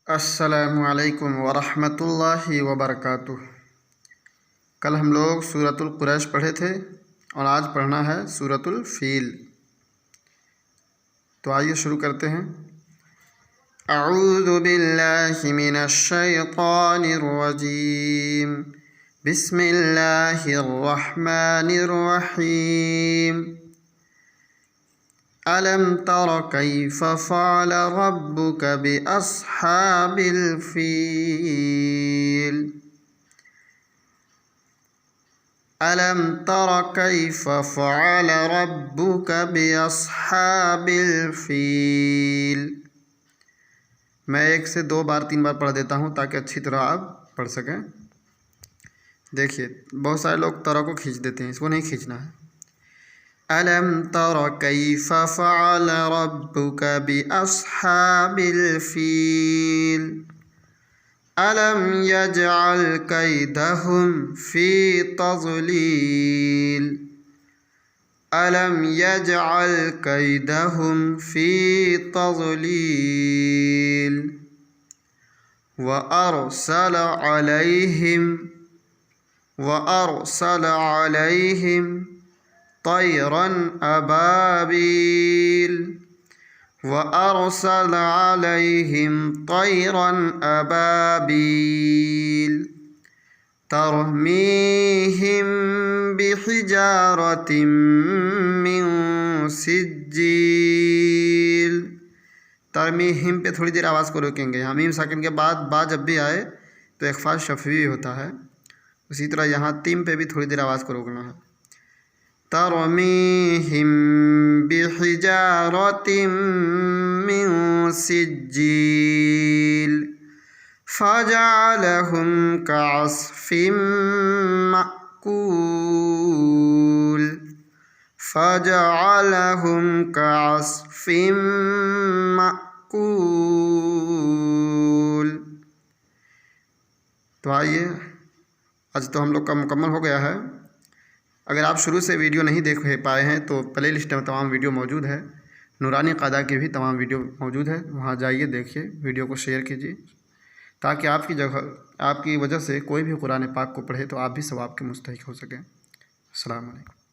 अस्सलामु अलैकुम वरहमतुल्लाहि वबरकातुह। कल हम लोग सूरतुल कुरैश पढ़े थे और आज पढ़ना है सूरतुल फ़ील। तो आइए शुरू करते हैं। अऊज़ु बिल्लाहि मिनश शैतानिर रजीम। बिस्मिल्लाहिर रहमानिर रहीम। अलम तर कैफ़ फ़अल रब्बुक बिअस्हाबिल फ़ील। अलम तर कैफ़ फ़अल रब्बुक बिअस्हाबिल फ़ील। मैं 1 से 2 बार 3 बार पढ़ देता हूँ ताकि अच्छी तरह आप पढ़ सकें। देखिए, बहुत सारे लोग तरह को खींच देते हैं, इसको नहीं खींचना है। अलम तर कैफ़ फ़अल रब्बुक बिअस्हाबिल फ़ील। अलम यजअल कैदहुम फ़ी तज़लील। अलम यजअल कैदहुम फ़ी तज़लील। व अरसल अलैहिम तैरन अबाबील। व अरसल अलैहिम तैरन अबाबील तरमीहिम बिहिजारतिम मिन सिज्जील। तरमीहिम पे थोड़ी देर आवाज़ को रोकेंगे। यहाँ मीम साकिन के बाद बा जब भी आए तो इख्फा शफ़वी होता है, उसी तरह यहाँ तीम पे भी थोड़ी देर आवाज़ को रोकना है। तरमीहिम बिहिजारतिम मिन सिज्जील फजअलहुम कअस्फिम मअकूल। फजअलहुम कअस्फिम मअकूल। तो आइए, आज तो हम लोग का मुकम्मल हो गया है। अगर आप शुरू से वीडियो नहीं देख पाए हैं तो प्ले लिस्ट में तमाम वीडियो मौजूद है। नूरानी क़ायदा की भी तमाम वीडियो मौजूद है, वहाँ जाइए, देखिए, वीडियो को शेयर कीजिए ताकि आपकी वजह से कोई भी कुरान पाक को पढ़े तो आप भी सवाब के मुस्तहिक़ हो सकें। अस्सलामु अलैकुम।